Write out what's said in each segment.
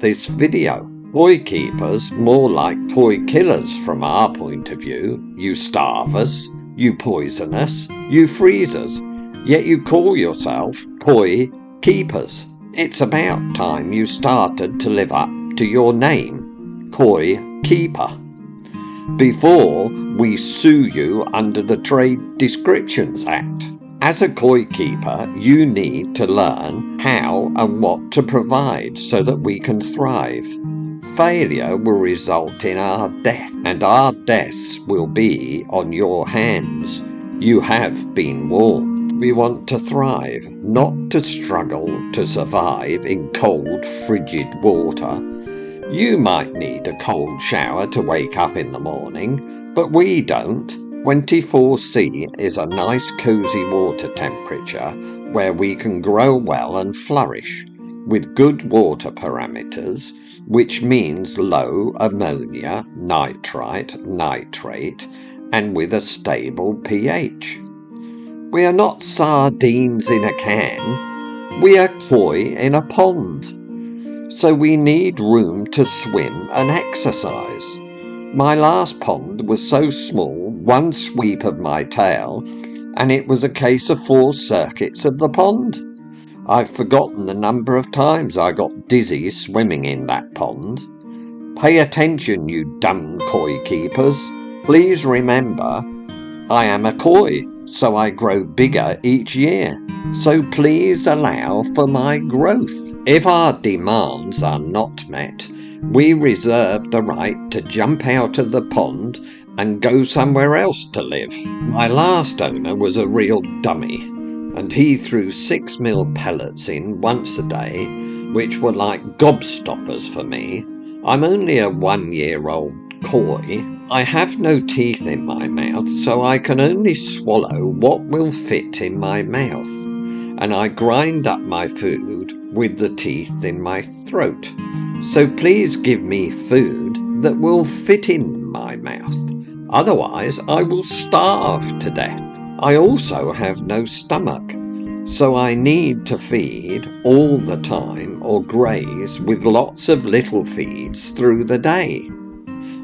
this video. Koi keepers, more like koi killers from our point of view. You starve us, you poison us, you freeze us, yet you call yourself koi keepers. It's about time you started to live up to your name, koi keeper, before we sue you under the Trade Descriptions Act. As a koi keeper, you need to learn how and what to provide so that we can thrive. Failure will result in our death, and our deaths will be on your hands. You have been warned. We want to thrive, not to struggle to survive in cold, frigid water. You might need a cold shower to wake up in the morning, but we don't. 24C is a nice cosy water temperature where we can grow well and flourish, with good water parameters, which means low ammonia, nitrite, nitrate, and with a stable pH. We are not sardines in a can, we are koi in a pond. So we need room to swim and exercise. My last pond was so small, one sweep of my tail, and it was a case of 4 circuits of the pond. I've forgotten the number of times I got dizzy swimming in that pond. Pay attention, you dumb koi keepers. Please remember, I am a koi, so I grow bigger each year. So please allow for my growth. If our demands are not met, we reserve the right to jump out of the pond and go somewhere else to live. My last owner was a real dummy, and he threw 6mm pellets in once a day, which were like gobstoppers for me. I'm only a 1-year-old koi. I have no teeth in my mouth, so I can only swallow what will fit in my mouth, and I grind up my food with the teeth in my throat. So please give me food that will fit in my mouth. Otherwise, I will starve to death. I also have no stomach, so I need to feed all the time or graze with lots of little feeds through the day,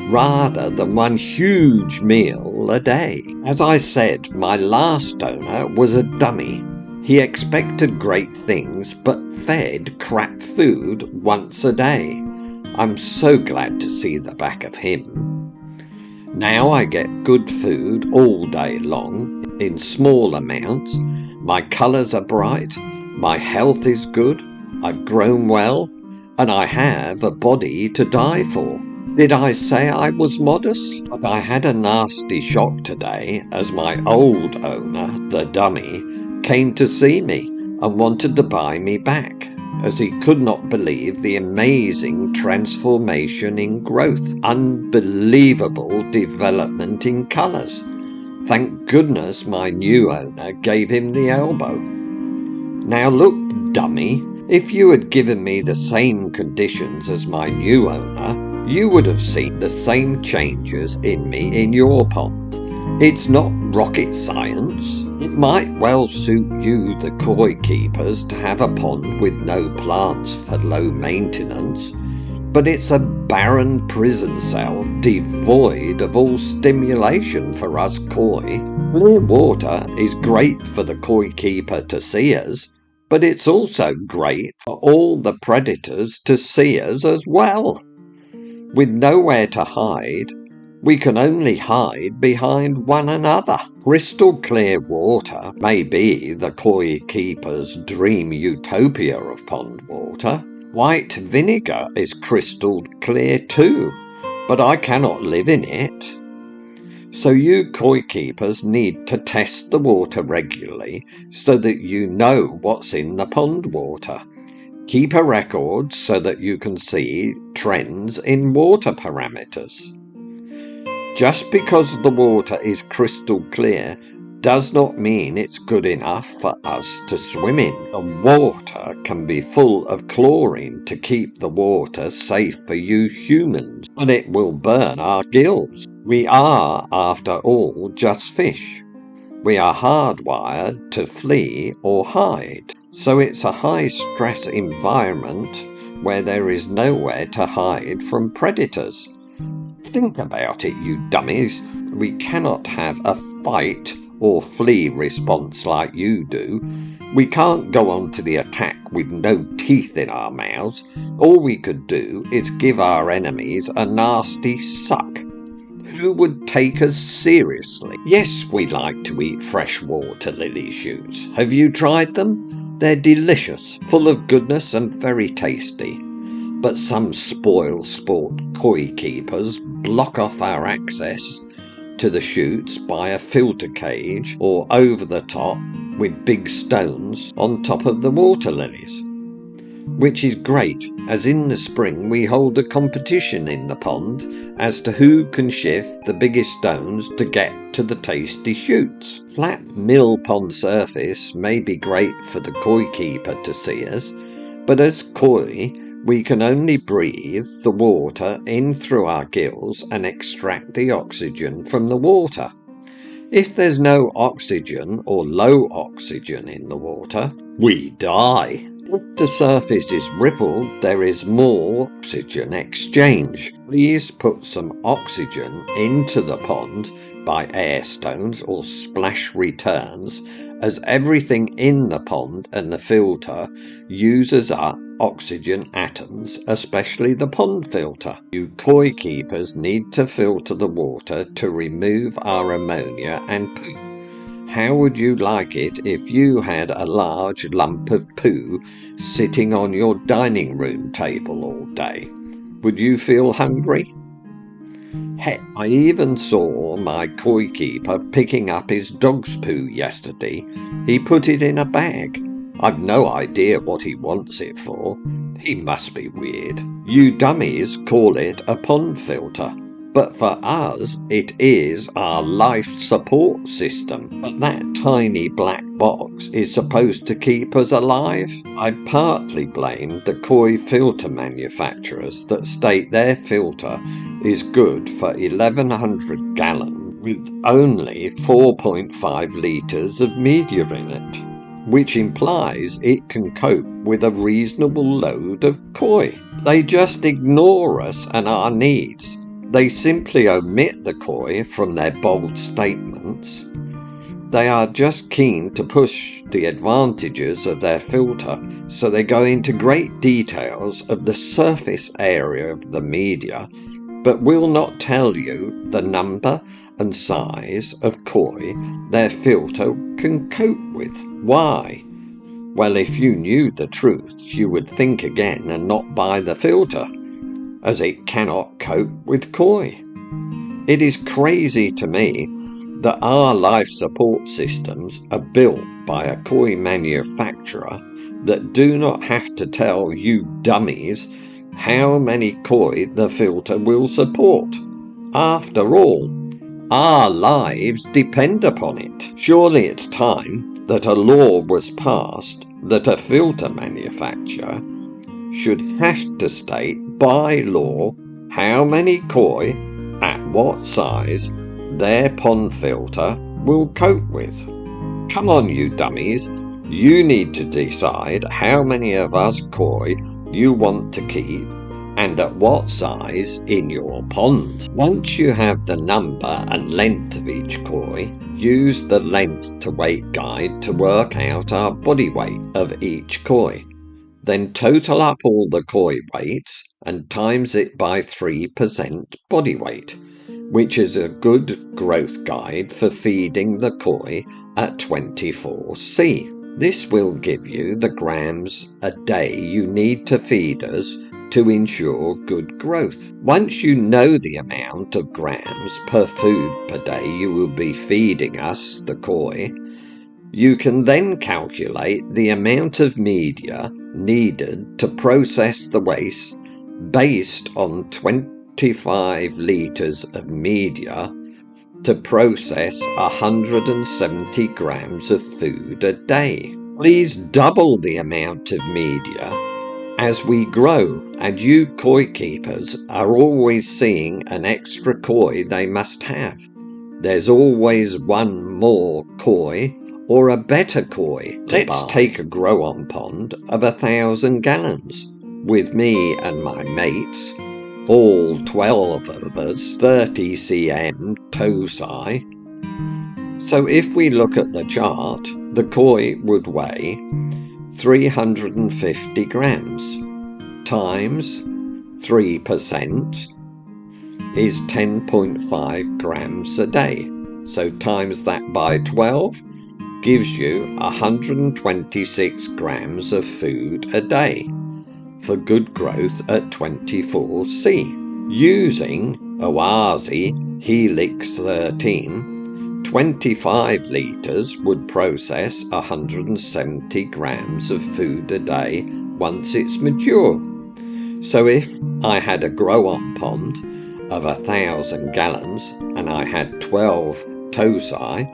rather than one huge meal a day. As I said, my last owner was a dummy. He expected great things, but fed crap food once a day. I'm so glad to see the back of him. Now I get good food all day long, in small amounts. My colours are bright, my health is good, I've grown well, and I have a body to die for. Did I say I was modest? But I had a nasty shock today as my old owner, the dummy, came to see me and wanted to buy me back, as he could not believe the amazing transformation in growth, unbelievable development in colours. Thank goodness my new owner gave him the elbow. Now look, dummy, if you had given me the same conditions as my new owner, you would have seen the same changes in me in your pond. It's not rocket science. It might well suit you, the koi keepers, to have a pond with no plants for low maintenance, but it's a barren prison cell devoid of all stimulation for us koi. Clear water is great for the koi keeper to see us, but it's also great for all the predators to see us as well. With nowhere to hide, we can only hide behind one another. Crystal clear water may be the koi keeper's dream utopia of pond water. White vinegar is crystal clear too, but I cannot live in it. So you koi keepers need to test the water regularly so that you know what's in the pond water. Keep a record so that you can see trends in water parameters. Just because the water is crystal clear does not mean it's good enough for us to swim in. The water can be full of chlorine to keep the water safe for you humans, but it will burn our gills. We are, after all, just fish. We are hardwired to flee or hide. So it's a high-stress environment where there is nowhere to hide from predators. Think about it, you dummies. We cannot have a fight or flee response like you do. We can't go on to the attack with no teeth in our mouths. All we could do is give our enemies a nasty suck. Who would take us seriously? Yes, we like to eat fresh water lily shoots. Have you tried them? They're delicious, full of goodness and very tasty. But some spoil-sport koi keepers block off our access to the shoots by a filter cage or over the top with big stones on top of the water lilies. Which is great, as in the spring we hold a competition in the pond as to who can shift the biggest stones to get to the tasty shoots. Flat mill pond surface may be great for the koi keeper to see us, but as koi, we can only breathe the water in through our gills and extract the oxygen from the water. If there's no oxygen or low oxygen in the water, we die. If the surface is rippled, there is more oxygen exchange. Please put some oxygen into the pond by air stones or splash returns, as everything in the pond and the filter uses up oxygen atoms, especially the pond filter. You koi keepers need to filter the water to remove our ammonia and poo. How would you like it if you had a large lump of poo sitting on your dining room table all day? Would you feel hungry? Heck, I even saw my koi keeper picking up his dog's poo yesterday. He put it in a bag. I've no idea what he wants it for. He must be weird. You dummies call it a pond filter, but for us it is our life support system. But that tiny black box is supposed to keep us alive. I partly blame the koi filter manufacturers that state their filter is good for 1100 gallons with only 4.5 litres of media in it, which implies it can cope with a reasonable load of koi. They just ignore us and our needs. They simply omit the koi from their bold statements. They are just keen to push the advantages of their filter, so they go into great details of the surface area of the media, but will not tell you the number and size of koi their filter can cope with. Why? Well, if you knew the truth, you would think again and not buy the filter, as it cannot cope with koi. It is crazy to me that our life support systems are built by a koi manufacturer that do not have to tell you dummies how many koi the filter will support. After all, our lives depend upon it. Surely it's time that a law was passed that a filter manufacturer should have to state by law how many koi at what size their pond filter will cope with. Come on, you dummies. You need to decide how many of us koi you want to keep and at what size in your pond. Once you have the number and length of each koi, use the length to weight guide to work out our body weight of each koi. Then total up all the koi weights and times it by 3% body weight, which is a good growth guide for feeding the koi at 24C. This will give you the grams a day you need to feed us to ensure good growth. Once you know the amount of grams per food per day you will be feeding us, the koi, you can then calculate the amount of media needed to process the waste based on 25 litres of media to process 170 grams of food a day. Please double the amount of media as we grow, and you koi keepers are always seeing an extra koi they must have. There's always one more koi or a better koi to buy. Let's take a grow-on pond of 1,000 gallons. with me and my mates, all 12 of us, 30 cm Tosai. So if we look at the chart, the koi would weigh 350 grams times 3% is 10.5 grams a day. So times that by 12 gives you 126 grams of food a day for good growth at 24C. Using Oazi Helix 13, 25 litres would process 170 grams of food a day once it's mature. So if I had a grow-on pond of 1,000 gallons and I had 12 Tosai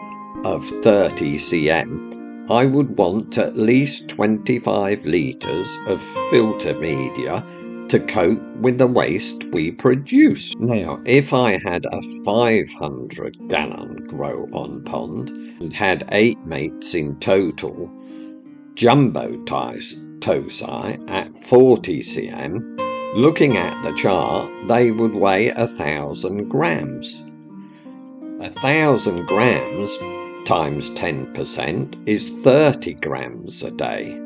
of 30 cm, I would want at least 25 litres of filter media to cope with the waste we produce. Now, if I had a 500 gallon grow-on pond and had 8 mates in total, jumbo Tosai at 40 cm, looking at the chart, they would weigh 1,000 grams. 1,000 grams times 10% is 30 grams a day.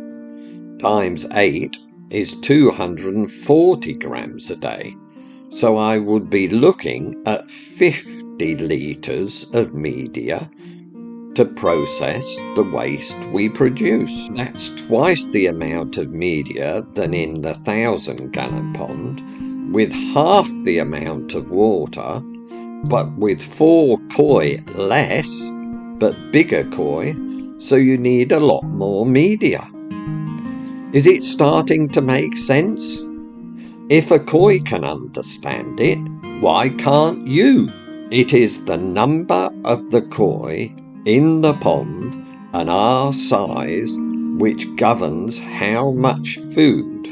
Times 8 is 240 grams a day. So I would be looking at 50 litres of media to process the waste we produce. That's twice the amount of media than in the 1,000 gallon pond, with half the amount of water, but with 4 koi less, but bigger koi, so you need a lot more media. Is it starting to make sense? If a koi can understand it, why can't you? It is the number of the koi in the pond and our size which governs how much food,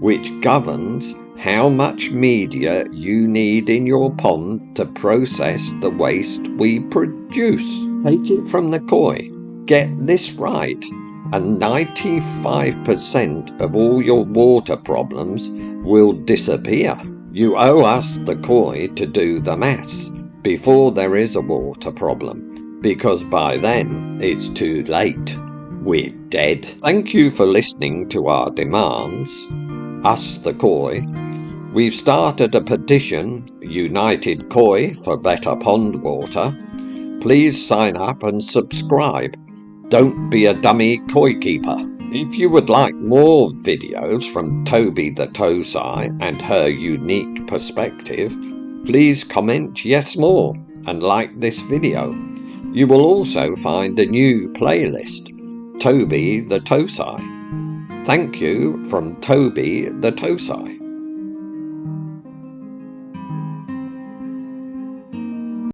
which governs how much media you need in your pond to process the waste we produce. Take it from the koi. Get this right, and 95% of all your water problems will disappear. You owe us, the koi, to do the maths before there is a water problem, because by then it's too late. We're dead. Thank you for listening to our demands, us the koi. We've started a petition, United Koi for Better Pond Water. Please sign up and subscribe. Don't be a dummy koi keeper. If you would like more videos from Toby the Tosai and her unique perspective, please comment yes more and like this video. You will also find a new playlist, Toby the Tosai. Thank you from Toby the Tosai.